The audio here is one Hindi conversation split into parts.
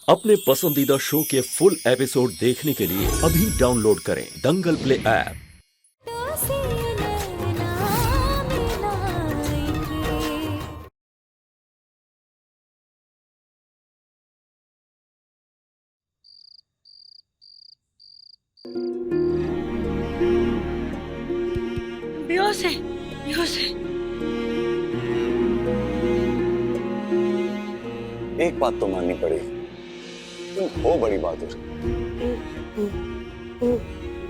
अपने पसंदीदा शो के फुल एपिसोड देखने के लिए अभी डाउनलोड करें दंगल प्ले ऐप। बेहोश है, बेहोश है। एक बात तो माननी पड़ेगी, तुम हो बड़ी बहादुर।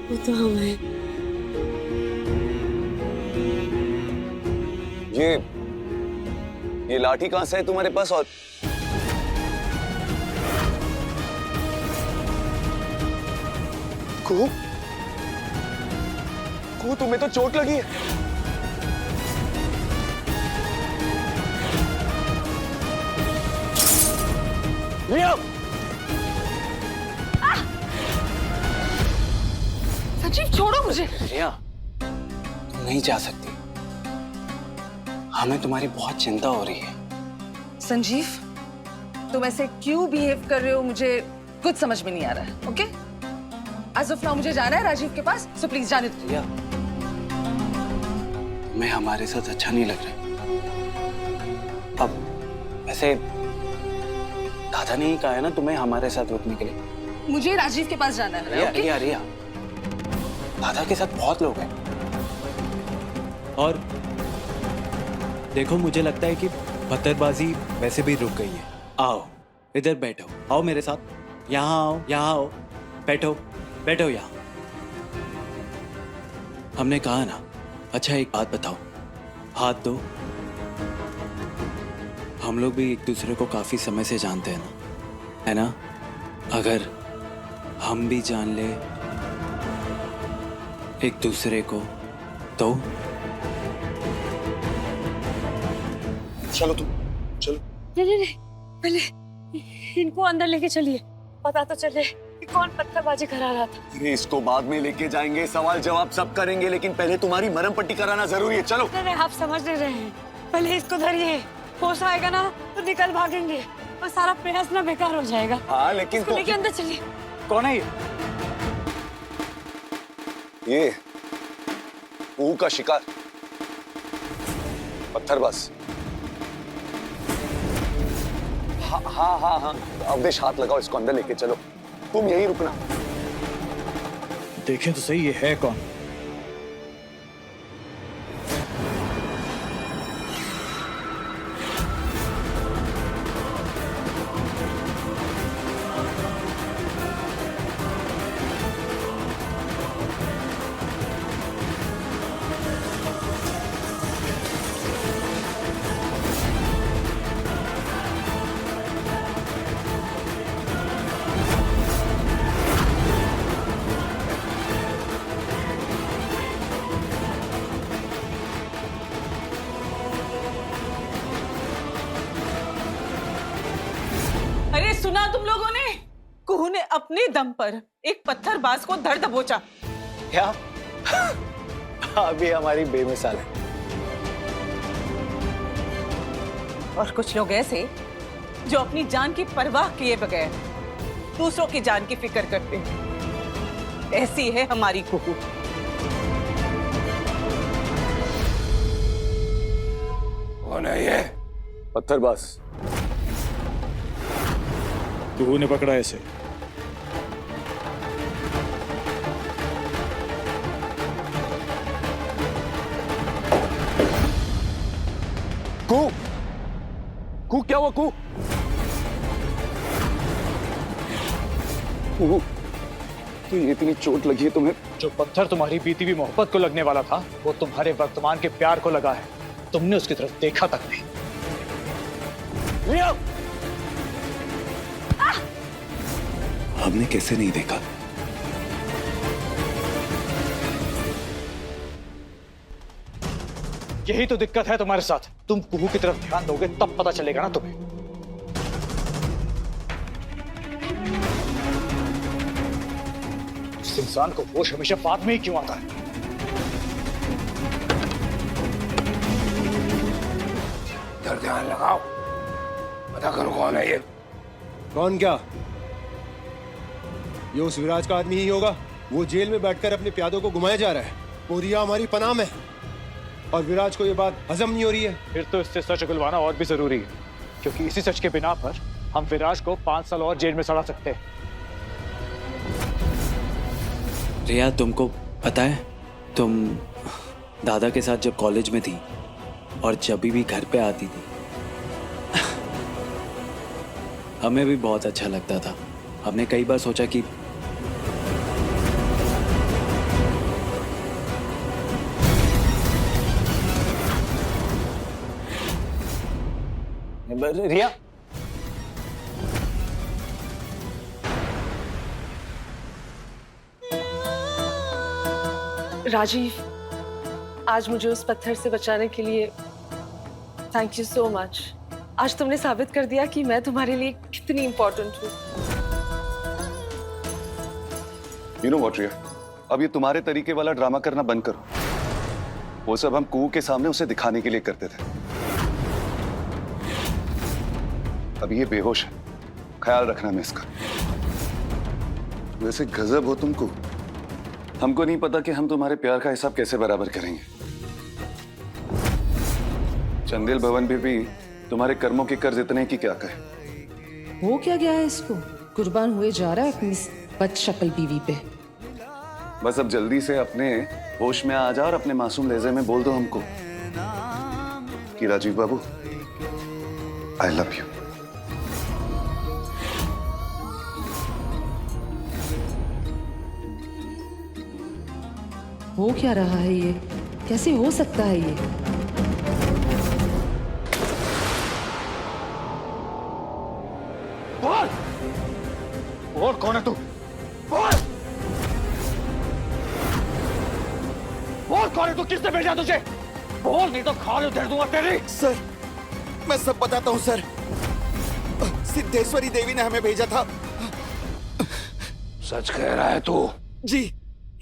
वो तो हम हैं। ये लाठी कहां से है तुम्हारे पास? और कुहू, कुहू तुम्हें तो चोट लगी है। सचिव छोड़ो मुझे। रिया, तुम नहीं जा सकती। हमें तुम्हारी बहुत चिंता हो रही है। संजीव, तुम ऐसे क्यों बिहेव कर रहे हो, मुझे कुछ समझ में नहीं आ रहा है। ओके, आज ऑफ नाउ मुझे जाना है राजीव के पास, सो प्लीज जाने दो। रिया, तुम्हें हमारे साथ अच्छा नहीं लग रहा। अब वैसे दादा ने ही कहा है ना तुम्हें हमारे साथ रुकने के लिए। मुझे राजीव के पास जाना है। रिया, ओके? रिया, रिया, दादा के साथ बहुत लोग हैं। और देखो, मुझे लगता है कि पत्थरबाजी वैसे भी रुक गई है। आओ इधर बैठो, आओ मेरे साथ, यहाँ आओ, यहाँ आओ, बैठो बैठो यहाँ। हमने कहा ना। अच्छा एक बात बताओ, हाथ दो। हम लोग भी एक दूसरे को काफी समय से जानते हैं ना, है ना? अगर हम भी जान ले एक दूसरे को तो चलो तुम, चलो। नहीं, पहले इनको अंदर लेके चलिए, पता तो चले कि कौन पत्थरबाजी करा रहा था। अरे इसको बाद में लेके जाएंगे, सवाल जवाब सब करेंगे, लेकिन पहले तुम्हारी मरहम पट्टी कराना जरूरी है। चलो। नहीं, आप समझ नहीं रहे हैं। पहले इसको धरिए, होश आएगा ना तो निकल भागेंगे और सारा प्रयास ना बेकार हो जाएगा। हाँ लेकिन इसको लेके अंदर चलिए। कौन है ये कुहू का शिकार, पत्थरबाज। हाँ, अवधेश हाथ लगाओ, इसको अंदर लेके चलो। तुम यहीं रुकना। देखें तो सही, ये है कौन? अरे सुना तुम लोगों ने? कुहू ने अपने दम पर एक पत्थरबाज को धर दबोचा। क्या? अभी हमारी बेमिसाल है। और कुछ लोग ऐसे जो अपनी जान की परवाह किए बगैर दूसरों की जान की फिक्र करते हैं। ऐसी है हमारी कुहू। कौन है ये? पत्थरबाज। कुहू ने पकड़ा इसे। कुहू, कुहू क्या हुआ? कुहू, कुहू, तो ये इतनी चोट लगी है तुम्हें? जो पत्थर तुम्हारी बीती हुई मोहब्बत को लगने वाला था, वो तुम्हारे वर्तमान के प्यार को लगा है। तुमने उसकी तरफ देखा तक नहीं। हमने कैसे नहीं देखा? यही तो दिक्कत है तुम्हारे साथ। तुम कुहू की तरफ ध्यान दोगे तब पता चलेगा ना तुम्हें। उस इंसान को होश हमेशा बाद में ही क्यों आता है? इधर ध्यान लगाओ, पता करो कौन है ये। कौन क्या? ये उस विराज का आदमी ही होगा। वो जेल में बैठकर अपने प्यादों को घुमाया जा रहा है। वो रिया हमारी पनाह में है और विराज को ये बात हजम नहीं हो रही है। फिर तो इससे सच उगलवाना और भी जरूरी है, क्योंकि इसी सच के बिना पर हम विराज को 5 साल और जेल में सड़ा सकते हैं। रिया, तुमको पता है, तुम दादा के साथ जब कॉलेज में थी और जब भी घर पे आती थी, हमें भी बहुत अच्छा लगता था। हमने कई बार सोचा कि रिया, राजीव, आज मुझे उस पत्थर से बचाने के लिए थैंक यू सो मच। आज तुमने साबित कर दिया कि मैं तुम्हारे लिए कितनी इंपॉर्टेंट हूँ। यू नो व्हाट रिया, अब ये तुम्हारे तरीके वाला ड्रामा करना बंद करो। वो सब हम कुओं के सामने उसे दिखाने के लिए करते थे। अब ये बेहोश है, ख्याल रखना मैं इसका। वैसे गजब हो तुमको। हमको नहीं पता कि हम तुम्हारे प्यार का हिसाब कैसे बराबर करेंगे। चंदेल भवन भी तुम्हारे कर्मों के कर्ज इतने की क्या कहे। हो क्या गया है इसको? कुर्बान हुए जा रहा है अपनी बदशक्ल बीवी पे। बस अब जल्दी से अपने होश में आ जा और अपने मासूम लहजे में बोल दो हमको कि राजीव बाबू, आई लव यू। हो क्या रहा है ये? कैसे हो सकता है ये? बोल, बोल कौन है तू? बोल, बोल कौन है तू? किसने भेजा तुझे? बोल, नहीं तो खाल उधेड़ दूंगा तेरी। सर, मैं सब बताता हूँ सर। सिद्धेश्वरी देवी ने हमें भेजा था। सच कह रहा है तू? जी,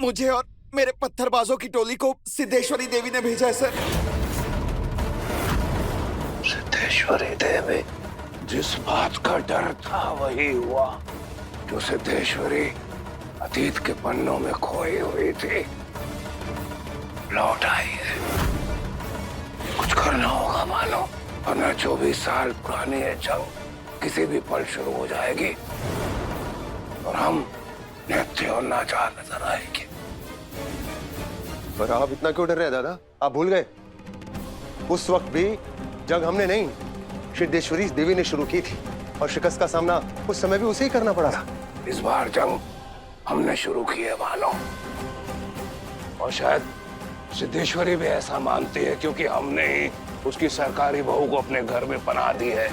मुझे और मेरे पत्थरबाजों की टोली को सिद्धेश्वरी देवी ने भेजा है सर। सिद्धेश्वरी देवी? जिस बात का डर था वही हुआ। जो सिद्धेश्वरी अतीत के पन्नों में खोई हुई थी, लौट आई है। कुछ करना होगा मानो, वरना 24 साल पुरानी है जंग किसी भी पल शुरू हो जाएगी और हम नित्य और नाचार नजर आएंगे। पर आप इतना क्यों डर रहे हैं दादा? आप भूल गए उस वक्त भी जंग हमने नहीं, सिद्धेश्वरी देवी ने शुरू की थी और शिकस्त का सामना उस समय भी उसे ही करना पड़ा था। इस बार जंग हमने शुरू की है मानो, और शायद सिद्धेश्वरी भी ऐसा मानती है, क्योंकि हमने ही उसकी सरकारी बहू को अपने घर में पनाह दी है।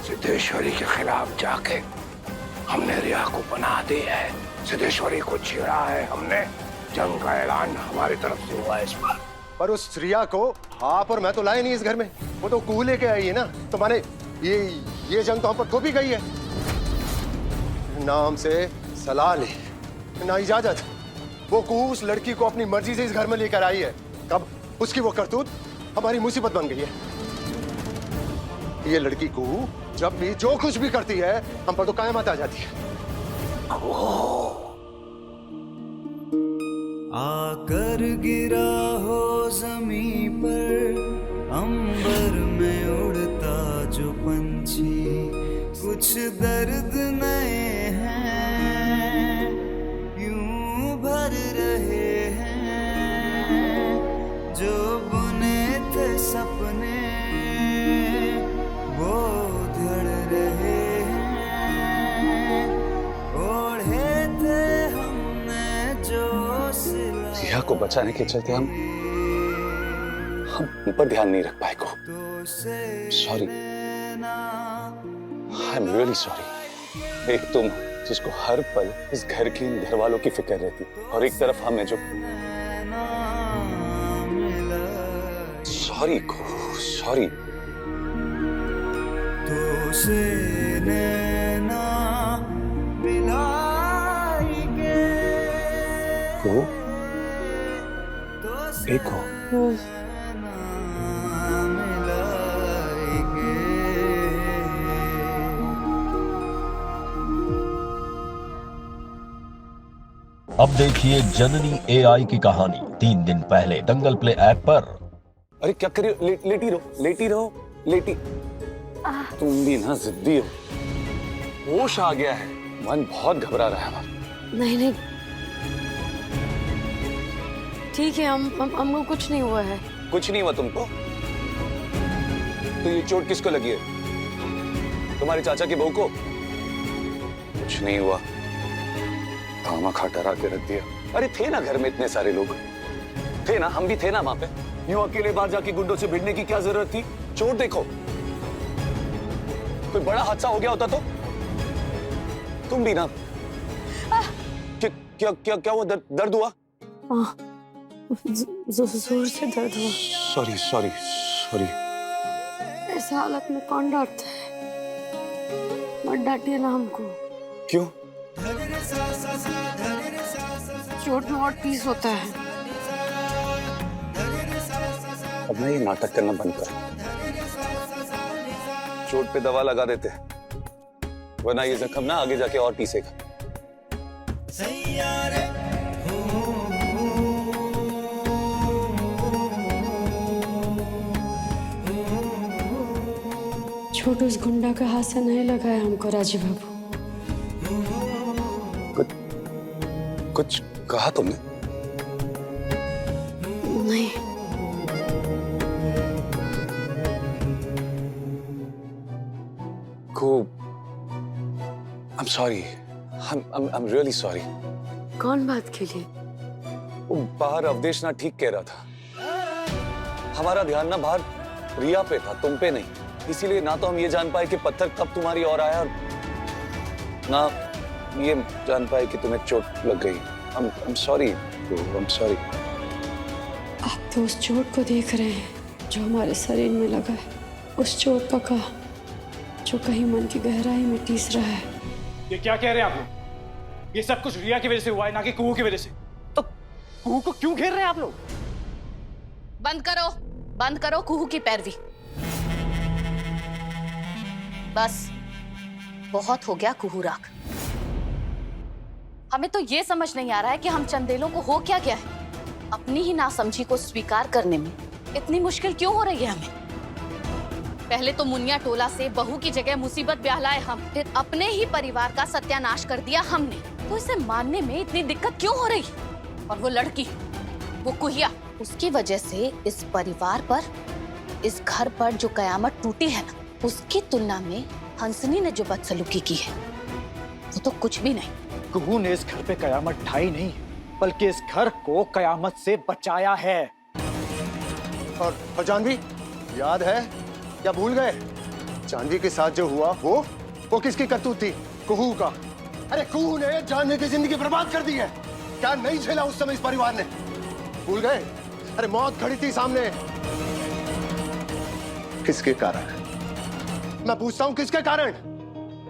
सिद्धेश्वरी के खिलाफ जाके हमने रिया को पनाह दी है, सिद्धेश्वरी को छेड़ा है हमने। जंग का ऐलान हमारी तरफ से हुआ है इस बार। पर उस रिया को आप और मैं तो लाए नहीं इस घर में, वो तो कुएं लेके आई है ना। तो माने ये जंग तो हम पर थोपी गई है। ना हमसे सलाह ली, ना इजाजत। वो कुएं उस लड़की को अपनी मर्जी से इस घर में लेकर आई है। कब उसकी वो करतूत हमारी मुसीबत बन गई है। ये लड़की कुएं जब भी जो कुछ भी करती है हम पर तो कायमत आ जाती है। आकर गिरा हो जमीं पर, अंबर में उड़ता जो पंछी, कुछ दर्द नए हैं यूं भर रहे हैं, जो बुने थे सपने वो धड़ रहे हैं, ओढ़े थे हमने जो रिया को बचाने के चलते हम उन पर ध्यान नहीं रख पाए को। Sorry, I am really sorry. एक तुम जिसको हर पल इस घर की इन घर वालों की फिक्र रहती, और एक तरफ हमें जो सॉरी को सॉरी। तो से नैना मिलाएंगे, देखो अब देखिए जननी एआई की कहानी 3 दिन पहले दंगल प्ले ऐप पर। अरे क्या करियो, लेटी रहो, लेटी रहो, लेटी। तुम भी ना जिद्दी हो। होश आ गया है, मन बहुत घबरा रहा है। नहीं नहीं, ठीक है, हमको कुछ नहीं हुआ है। कुछ नहीं हुआ तुमको? तो ये चोट किसको लगी है? तुम्हारे चाचा की बहू को? कुछ नहीं हुआ, खामखा डरा के रख दिया। अरे थे ना घर में इतने सारे लोग, थे ना, हम भी थे ना वहां पे। यूं अकेले बाहर जाके गुंडों से भिड़ने की क्या जरूरत थी? चोट देखो, कोई बड़ा हादसा हो गया होता तो तुम भी ना। क्या क्या क्या हुआ? दर्द हुआ? जोर से दर्द हुआ। Sorry sorry sorry. ऐसे हालत में कौन डांटता है? मत डांटिए ना हमको। क्यों? चोट में और पीस होता है। अब ना ये नाटक करना बंद कर। चोट पे दवा लगा देते, वरना ये जख्म ना आगे जाके और पीसेगा। छोटू उस गुंडा का हाथ से नहीं लगा है हमको राजीव बाबू। कुछ कहा तुमने? नहीं। I'm sorry. I'm really sorry. कौन बात के लिए? वो बाहर अवधेश ना ठीक कह रहा था। हमारा ध्यान ना बाहर रिया पे था, तुम पे नहीं। इसीलिए ना तो हम ये जान पाए कि पत्थर कब तुम्हारी ओर आया, ना ये जान पाए कि तुम्हें चोट लग गई। I'm sorry. I'm sorry. आप तो उस चोट को देख रहे हैं जो हमारे शरीर में लगा है, उस चोट का कहा जो कहीं मन की गहराई में टीस रहा है। ये क्या कह रहे हैं आप लोग? ये सब कुछ रिया की वजह से हुआ है, ना कि कुहू की वजह से। तो कुहू को क्यों घेर रहे हैं आप लोग? बंद करो कुहू की पैरवी। बस बहुत हो गया कुहू राख। हमें तो ये समझ नहीं आ रहा है कि हम चंदेलों को हो क्या गया है। अपनी ही नासमझी को स्वीकार करने में इतनी मुश्किल क्यों हो रही है हमें? पहले तो मुनिया टोला से बहू की जगह मुसीबत ब्याह लाए हम, फिर अपने ही परिवार का सत्यानाश कर दिया हमने। तो इसे मानने में इतनी दिक्कत क्यों हो रही? और वो लड़की, वो कुहिया, उसकी वजह से इस परिवार पर, इस घर पर जो कयामत टूटी है ना, उसकी तुलना में हंसनी ने जो बदसलूकी की है वो तो कुछ भी नहीं। कुहू ने इस घर पे कयामत ढाई नहीं, बल्कि इस घर को कयामत से बचाया है। और जानवी, याद है या भूल गए? जानवी के साथ जो हुआ वो किसकी करतूत थी? कुहू का। अरे कुहू ने जानवी की जिंदगी बर्बाद कर दी है। क्या नहीं झेला उस समय इस परिवार ने? भूल गए? अरे मौत खड़ी थी सामने। किसके कारण? मैं पूछता हूँ, किसके कारण?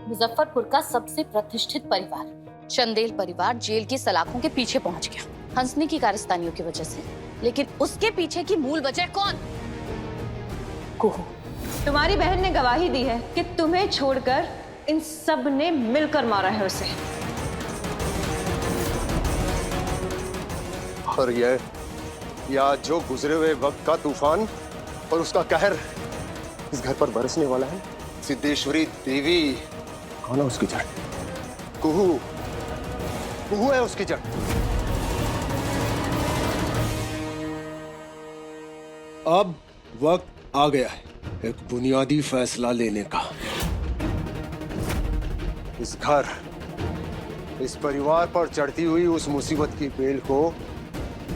मुजफ्फरपुर का सबसे प्रतिष्ठित परिवार चंदेल परिवार जेल की सलाखों के पीछे पहुंच गया, हंसनी की कारस्तानियों की वजह से। लेकिन उसके पीछे की मूल वजह कौन? कुहू। तुम्हारी बहन ने गवाही दी है कि तुम्हें छोड़कर इन सब ने मिलकर मारा है उसे। और यह जो गुजरे हुए वक्त का तूफान और उसका कहर इस घर पर बरसने वाला है। सिद्धेश्वरी देवी कौन है उसकी जड़? कुहू है उसकी जड़। अब वक्त आ गया है एक बुनियादी फैसला लेने का। इस घर, इस परिवार पर चढ़ती हुई उस मुसीबत की बेल को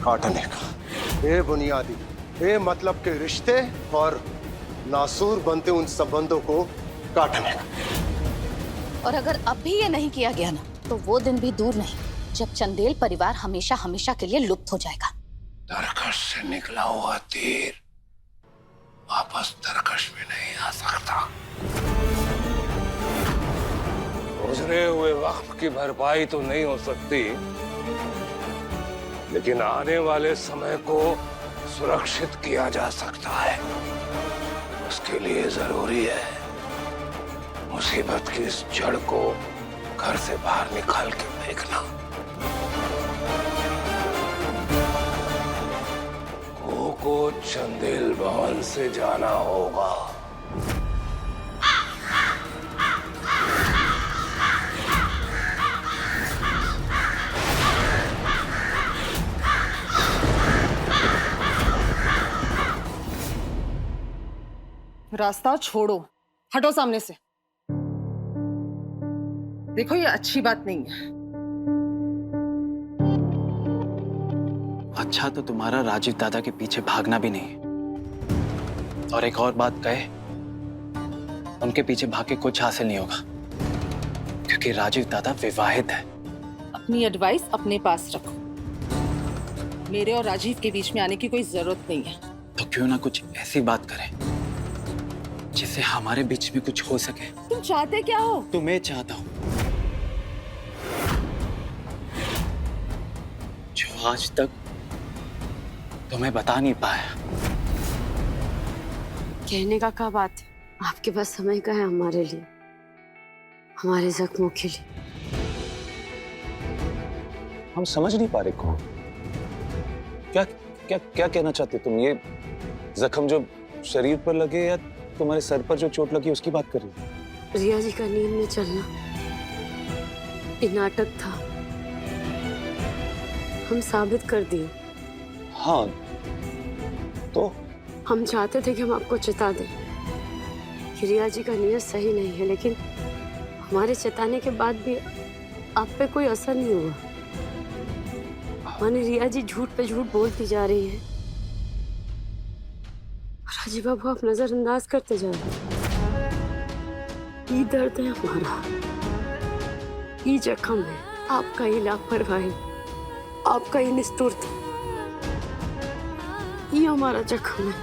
काटने का। ये बुनियादी, ये मतलब के रिश्ते और नासूर बनते उन संबंधों को काटने का। और अगर अब भी ये नहीं किया गया ना, तो वो दिन भी दूर नहीं जब चंदेल परिवार हमेशा हमेशा के लिए लुप्त हो जाएगा। तरकश से निकला हुआ तीर वापस तरकश में नहीं आ सकता। गुजरे हुए वक्त की भरपाई तो नहीं हो सकती, लेकिन आने वाले समय को सुरक्षित किया जा सकता है। उसके लिए जरूरी है मुसीबत की इस जड़ को घर से बाहर निकाल के फेंकना। को चंदेल भवन से जाना होगा। रास्ता छोड़ो, हटो सामने से। देखो ये अच्छी बात नहीं है। अच्छा तो तुम्हारा राजीव दादा के पीछे भागना भी नहीं है। और एक और बात कहे, उनके पीछे भाग के कुछ हासिल नहीं होगा, क्योंकि राजीव दादा विवाहित है। अपनी एडवाइस अपने पास रखो। मेरे और राजीव के बीच में आने की कोई जरूरत नहीं है। तो क्यों ना कुछ ऐसी बात करें जिससे हमारे बीच में कुछ हो सके। तुम चाहते क्या हो? तुम्हें चाहता हूं, जो आज तक तुम्हें बता नहीं पाया। कहने का क्या बात है, आपके पास समय का है हमारे लिए, हमारे जख्मों के लिए। हम समझ नहीं पा रहे कौन क्या क्या क्या कहना चाहते तुम? ये जख्म जो शरीर पर लगे या तुम्हारे सर पर जो चोट लगी उसकी बात कर रही हो? रिया जी का नींद में चलना ये नाटक था, हम साबित कर दिए। हाँ तो हम चाहते थे कि हम आपको चिता दें कि रिया जी का नीयत सही नहीं है, लेकिन हमारे चिताने के बाद भी आप पे कोई असर नहीं हुआ। माने रिया जी झूठ पे झूठ बोलती जा रही है, राजीव बाबू आप नजरअंदाज करते जा रहे हैं। ये दर्द है हमारा, ये जख्म है आपका, ये लापरवाही, आपका ये निष्ठुरता, ये हमारा जख्म है।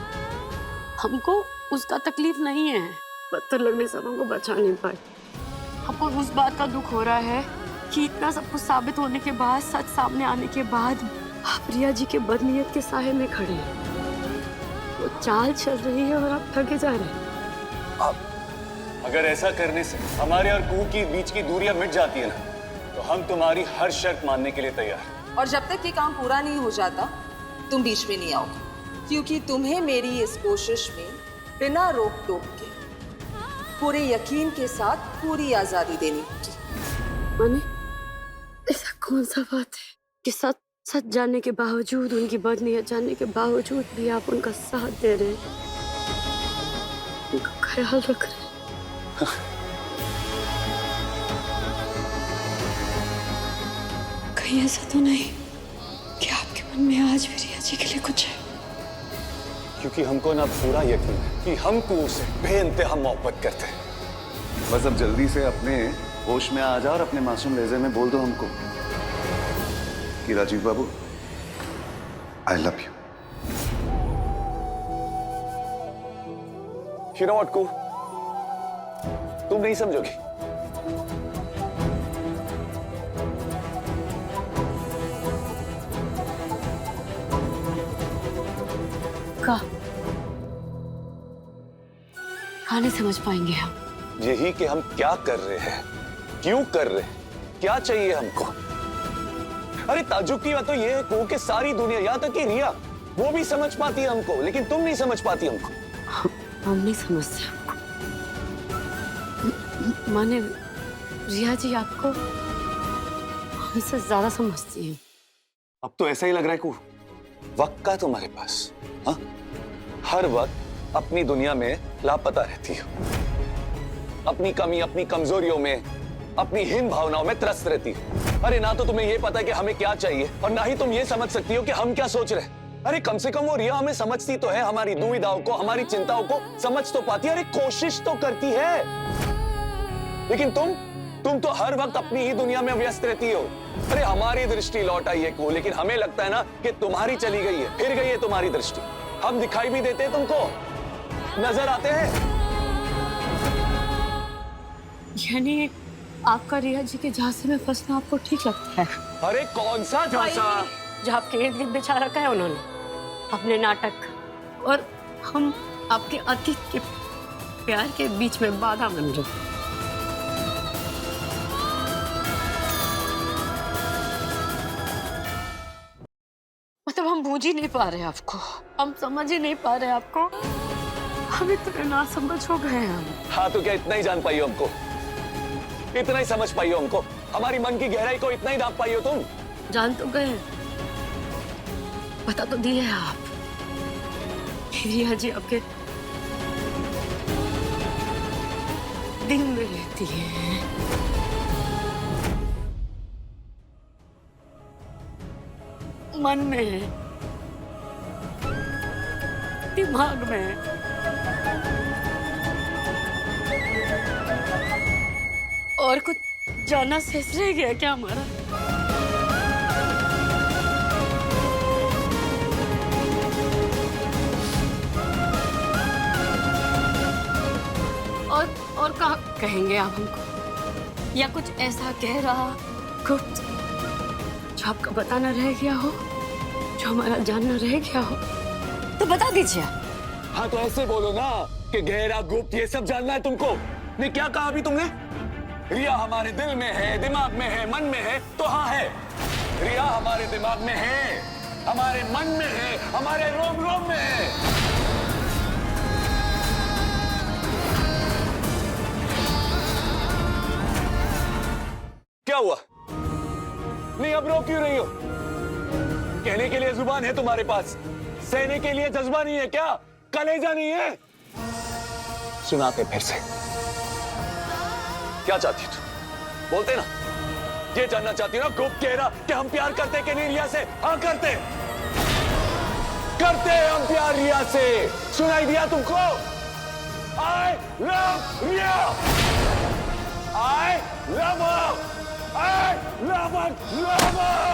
हमको उसका तकलीफ नहीं है, पत्थर लगने से हमको बचा नहीं पाए। हमको उस बात का दुख हो रहा है कि इतना सब कुछ साबित होने के बाद, सच सामने आने के बाद आप रिया जी के बदनीयत के साये में खड़े हैं। वो चाल चल रही है और आप थके जा रहे हैं। अगर ऐसा करने से हमारे और कुहू की बीच की दूरियां मिट जाती है ना, तो हम तुम्हारी हर शर्त मानने के लिए तैयार हैं। और जब तक ये काम पूरा नहीं हो जाता तुम बीच में नहीं आओगे, क्योंकि तुम्हें मेरी इस कोशिश में बिना रोक टोक के पूरे यकीन के साथ पूरी आजादी देनी होगी। माने ऐसा कौन सा बात है कि सच सच जानने के बावजूद, उनकी बदनीयत जानने के बावजूद भी आप उनका साथ दे रहे हैं, उनका ख्याल रख रहे हैं। कहीं ऐसा तो नहीं कि आपके मन में आज भी रिया जी के लिए कुछ है? क्योंकि हमको ना पूरा यकीन है कि हम कुहू से बेइंतहा मोहब्बत करते हैं। बस अब जल्दी से अपने होश में आ जा और अपने मासूम लहजे में बोल दो हमको कि राजीव बाबू, I love you. You know what, Kuhu, तुम नहीं समझोगी। कहाँ नहीं समझ पाएंगे हम? यही कि हम क्या कर रहे हैं, क्यों कर रहे हैं, क्या चाहिए हमको। अरे ताज्जुब की बात तो ये है कुहू कि सारी दुनिया, यहाँ तक कि रिया, वो भी समझ पाती है हमको, लेकिन तुम नहीं समझ पाती हमको। हम नहीं समझते आपको। माने रिया जी आपको हमसे ज्यादा समझती है। अब तो ऐसा ही लग रहा है कुहू, वक्त का तुम्हारे पास, हाँ? हर वक्त अपनी दुनिया में लापता रहती हो, अपनी कमी, अपनी कमजोरियों में, अपनी हीन भावनाओं में त्रस्त रहती हो। अरे ना तो तुम्हें ये पता है कि हमें क्या चाहिए, और ना ही तुम ये समझ सकती हो कि हम क्या सोच रहे हैं। अरे कम से कम वो रिया हमें समझती तो है, हमारी दुविधाओं को, हमारी चिंताओं को समझ तो पाती है, अरे कोशिश तो करती है। लेकिन तुम तो हर वक्त अपनी ही दुनिया में व्यस्त रहती हो। अरे हमारी दृष्टि लौट आई है कुहू, लेकिन हमें लगता है ना कि तुम्हारी चली गई है, फिर गई है तुम्हारी दृष्टि। हम दिखाई भी देते हैं तुमको, नजर आते हैं। यानी आपका रिया जी के झांसे में फंसना आपको ठीक लगता है? अरे कौन सा झांसा? जो आपके इर्द गिर्द बिछा रखा है उन्होंने अपने नाटक, और हम आपके अतीत के प्यार के बीच में बाधा बन रहे। मतलब हम बूझ ही नहीं पा रहे आपको, हम समझ ही नहीं पा रहे आपको, हम इतने नासमझ हो गए हैं हम। हाँ तो क्या इतना ही जान पाई हो हमको? इतना ही समझ पाई हो हमको? हमारी मन की गहराई को इतना ही नाप पाई हो तुम? जान तो गए, बता तो दिए आप। रिया जी आपके दिल में रहती है, मन में, दिमाग में। और कुछ जानना शेष रह गया क्या हमारा? और कहा कहेंगे आप हमको, या कुछ ऐसा कह रहा गुप्त जो आपका बताना रह गया हो, जो हमारा जानना रह गया हो, तो बता दीजिए। हाँ तो ऐसे बोलो ना कि गहरा गुप्त ये सब जानना है तुमको। नहीं क्या कहा अभी तुमने? रिया हमारे दिल में है, दिमाग में है, मन में है, तो हाँ है। रिया हमारे दिमाग में है, हमारे मन में है, हमारे रोम रोम में है। क्या हुआ? नहीं अब रो क्यों रही हो? कहने के लिए जुबान है तुम्हारे पास, सहने के लिए जज्बा नहीं है क्या? कलेजा नहीं है? सुनाते फिर से। क्या चाहती तू? बोलते ना। ये जानना चाहती ना गुप्त कह रहा कि हम प्यार करते कि नहीं रिया से? हाँ करते, करते हम प्यार रिया से। सुनाई दिया तुमको? I love Riya, I love her, I love her, love her.